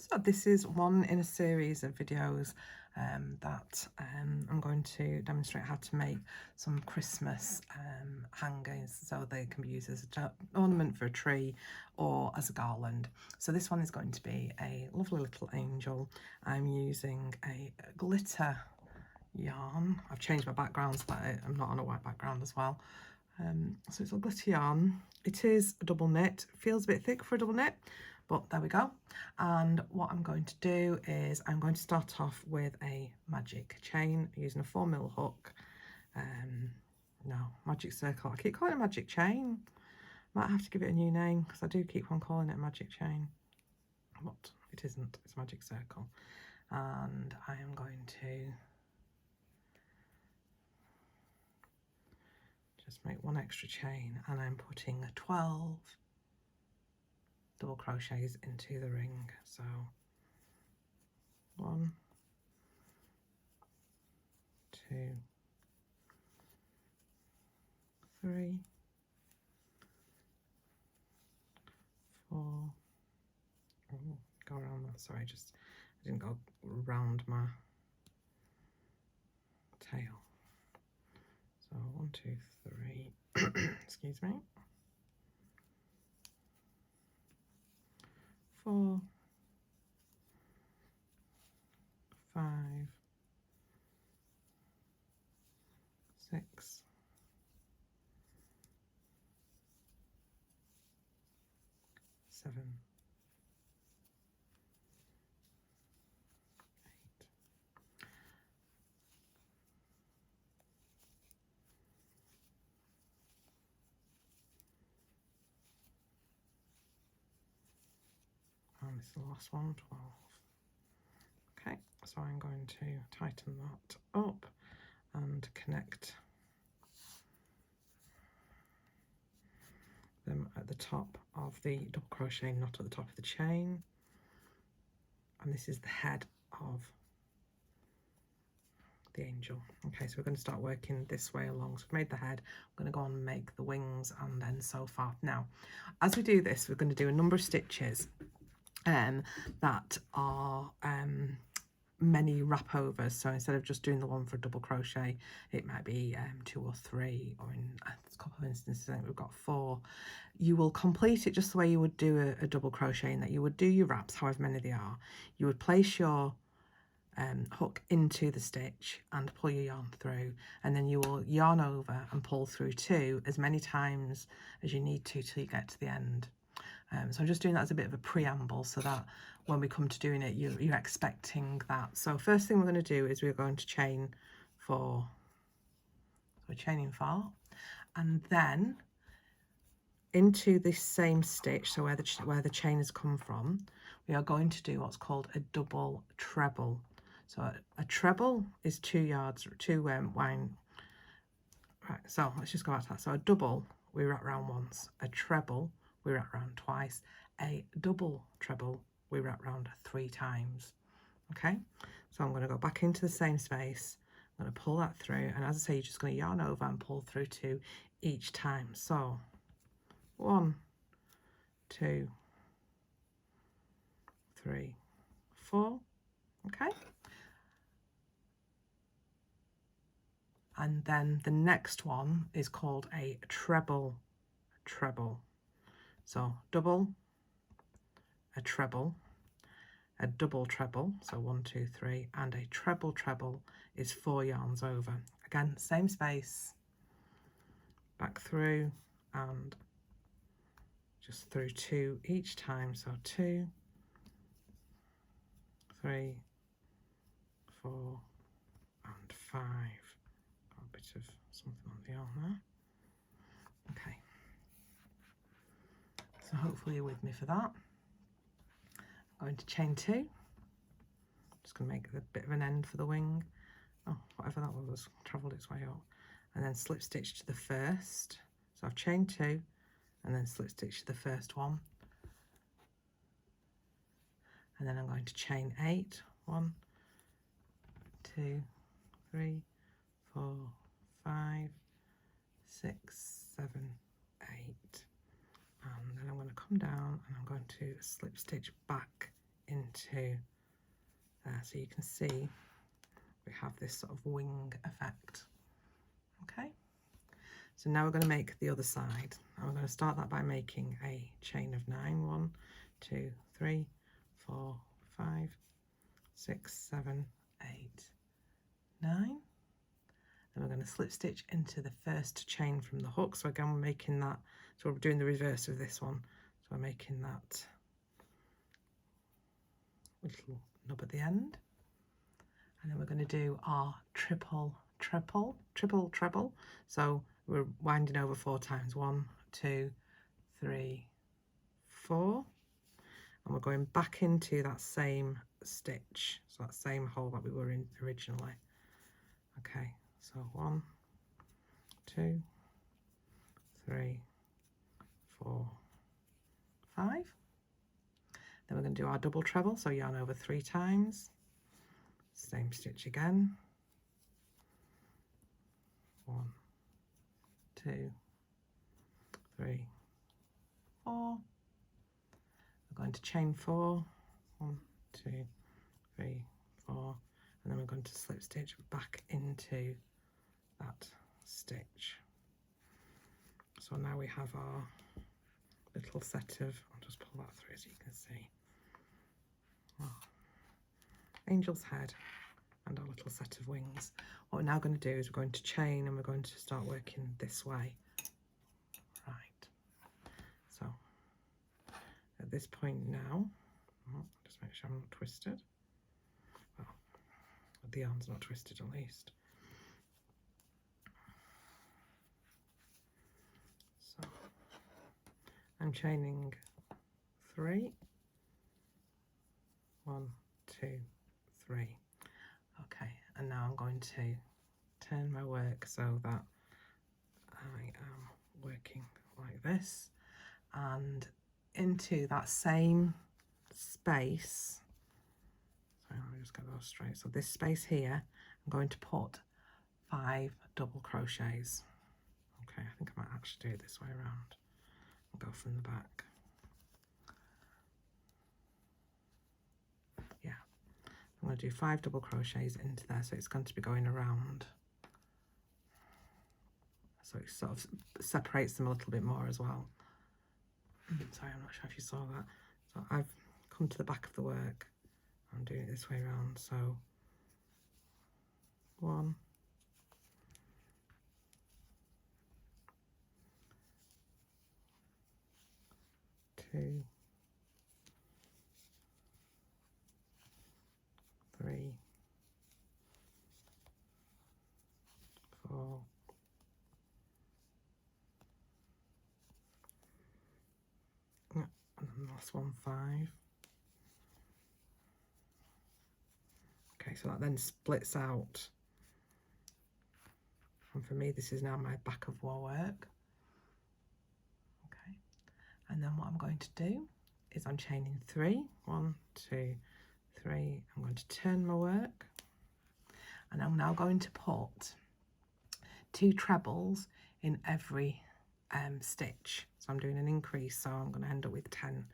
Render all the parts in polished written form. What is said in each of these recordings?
So this is one in a series of videos that I'm going to demonstrate how to make some Christmas hangers so they can be used as an ornament for a tree or as a garland. So this one is going to be a lovely little angel. I'm using a glitter yarn. I've changed my background so that I'm not on a white background as well. So it's a glitter yarn. It is a double knit. Feels a bit thick for a double knit, but there we go. And what I'm going to do is I'm going to start off with a magic chain using a 4mm hook. No, magic circle. I keep calling it a magic chain. Might have to give it a new name because I do keep on calling it a magic chain, but it isn't. It's a magic circle. And I am going to just make one extra chain, and I'm putting 12 double crochets into the ring. So 1, 2, 3, 4. Oh, go around that. Sorry, I didn't go round my tail. So 1, 2, 3. Excuse me. 4, 5, 6, 7, 8. And this is the last one, 12. Okay, so I'm going to tighten that up and connect them at the top of the double crochet knot at the top of the chain. And this is the head of the angel. Okay, so we're going to start working this way along. So we've made the head, we're going to go on and make the wings and then so forth. Now, as we do this, we're going to do a number of stitches that are many wrap overs. So instead of just doing the one for a double crochet, it might be 2 or 3, or in a couple of instances I think we've got 4. You will complete it just the way you would do a double crochet, in that you would do your wraps, however many they are. You would place your hook into the stitch and pull your yarn through, and then you will yarn over and pull through 2 as many times as you need to till you get to the end. So I'm just doing that as a bit of a preamble so that when we come to doing it, you're expecting that. So first thing we're going to do is we're going to chain 4. So we're chaining 4, and then into this same stitch, so where the chain has come from, we are going to do what's called a double treble. So a treble is 2 yards, 2 wine. Right, so let's just go back to that. So a double, we wrap round once. A treble, we wrap round twice. A double treble, we wrap round 3 times. Okay, so I'm going to go back into the same space. I'm going to pull that through, and as I say, you're just going to yarn over and pull through 2 each time. So 1, 2, 3, 4. Okay. And then the next one is called a treble. So double, a treble, a double treble, so 1, 2, 3, and a treble is 4 yarns over. Again, same space, back through and just through 2 each time. So 2, 3, 4, and 5. Got a bit of something on the arm there. Okay. So hopefully you're with me for that. I'm going to chain 2. Just going to make a bit of an end for the wing. Oh, whatever that was travelled its way up. And then slip stitch to the first. So I've chained 2 and then slip stitch to the first one. And then I'm going to chain 8. 1, 2, 3, 4, 5, 6, 7, 8. And then I'm going to come down and I'm going to slip stitch back into there, so you can see we have this sort of wing effect. Okay, so now we're going to make the other side, and we're going to start that by making a chain of 9. 1, 2, 3, 4, 5, 6, 7, 8, 9. Then we're going to slip stitch into the first chain from the hook. So again, we're making that, so we're doing the reverse of this one. So we're making that little nub at the end. And then we're going to do our triple treble. So we're winding over 4 times. 1, 2, 3, 4. And we're going back into that same stitch, so that same hole that we were in originally. Okay, so 1, 2, 3, 4, 5. Then we're going to do our double treble, so yarn over 3 times, same stitch again. 1, 2, 3, 4. We're going to chain 4. 1, 2, 3, 4, and then we're going to slip stitch back into that stitch. So now we have our little set of, I'll just pull that through so you can see, angel's head and our little set of wings. What we're now going to do is we're going to chain, and we're going to start working this way. Right, so at this point now, just make sure I'm not twisted. Well, the yarn's not twisted at least. So I'm chaining 3. 1, 2, 3. Okay, and now I'm going to turn my work so that I am working like this, and into that same space. So let me just get those straight. So this space here, I'm going to put 5 double crochets. Okay, I think I might actually do it this way around and go from the back. Yeah, I'm going to do 5 double crochets into there, so it's going to be going around. So it sort of separates them a little bit more as well. Sorry, I'm not sure if you saw that. So I've come to the back of the work. I'm doing it this way around. So 1, 2, 3, 4, 5. And then the last one, 5. Okay, so that then splits out. And for me, this is now my back of work. Okay, and then what I'm going to do is I'm chaining 3. 1, 2, 3. I'm going to turn my work, and I'm now going to put 2 trebles in every stitch. So I'm doing an increase, so I'm going to end up with 10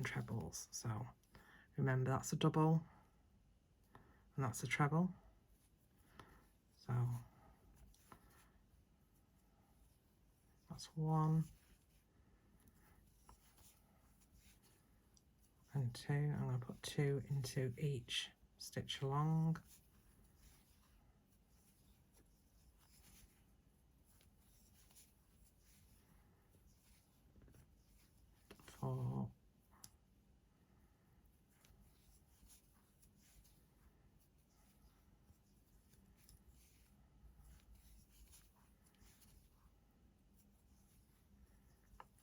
trebles. So remember, that's a double and that's a treble. So that's 1 and 2. I'm going to put 2 into each stitch along. 4,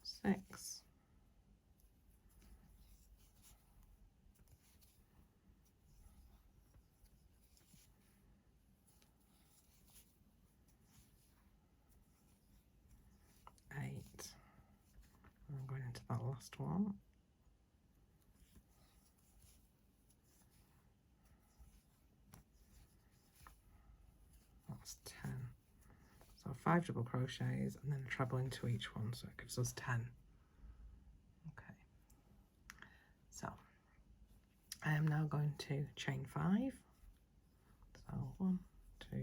6, 8. And I'm going into that last one. That's 10. So 5 double crochets and then a treble into each one, so it gives us 10. Okay, so I am now going to chain 5. So 1, 2,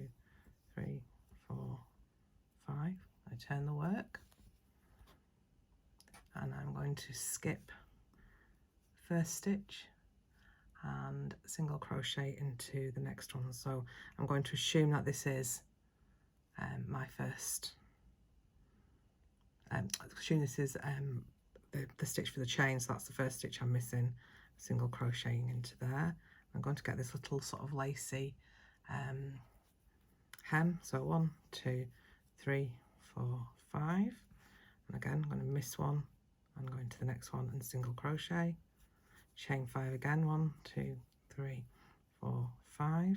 3, 4, 5. I turn the work, and I'm going to skip first stitch and single crochet into the next one. So I'm going to assume that this is my first, assume this is the stitch for the chain, so that's the first stitch I'm missing, single crocheting into there. I'm going to get this little sort of lacy hem, so 1, 2, 3, 4, 5, and again I'm going to miss one and go into the next one and single crochet, chain 5 again, 1, 2, 3, 4, 5, and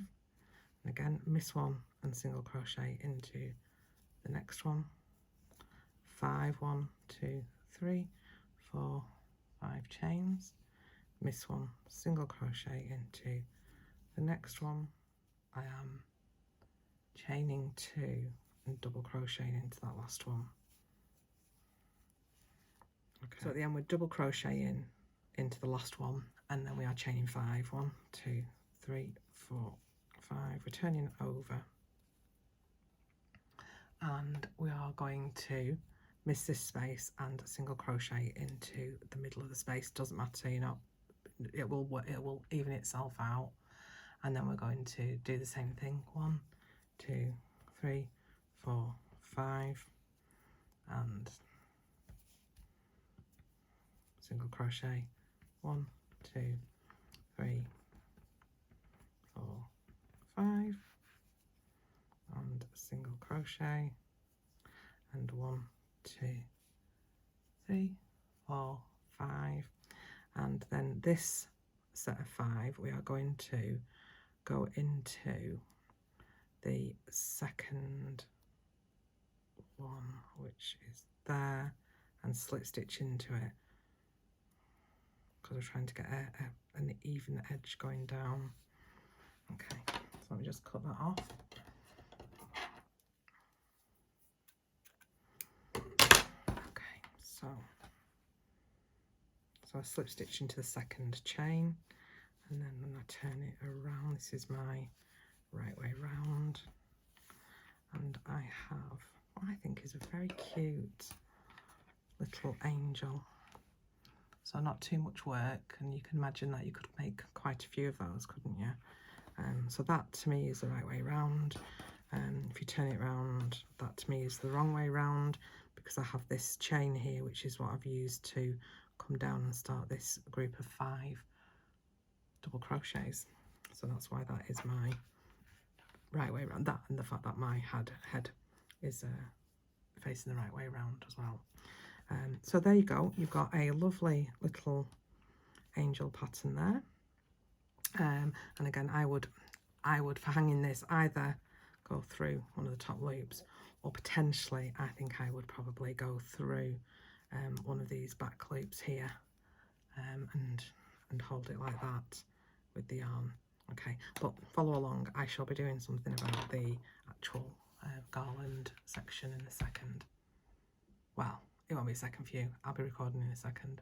again miss one and single crochet into the next one, 5, 1, 2, 3, 4, 5 chains, miss one, single crochet into the next one. I am chaining 2 and double crocheting into that last one. Okay. So at the end we're double crocheting into the last one, and then we are chaining 5, 1, 2, 3, 4, 5, we're turning over, and we are going to miss this space and single crochet into the middle of the space. Doesn't matter, you know, it will even itself out. And then we're going to do the same thing, 1, 2, 3, 4, 5, and single crochet, 1, 2, 3, 4, 5, and single crochet, and 1, 2, 3, 4, 5, and then this set of 5 we are going to go into the second one, which is there, and slip stitch into it because we're trying to get an even edge going down. Okay, so let me just cut that off. Okay, so I slip stitch into the second chain, and then when I turn it around, this is my right way round, and I have what I think is a very cute little angel. So not too much work, and you can imagine that you could make quite a few of those, couldn't you? So that to me is the right way round. If you turn it round, that to me is the wrong way round, because I have this chain here, which is what I've used to come down and start this group of 5 double crochets. So that's why that is my right way round. That and the fact that my head is facing the right way round as well. So there you go, you've got a lovely little angel pattern there. And again, I would for hanging this either go through one of the top loops, or potentially I think I would probably go through one of these back loops here, and hold it like that with the yarn. Okay, but follow along, I shall be doing something about the actual garland section in a second. Well, it won't be a second for you, I'll be recording in a second.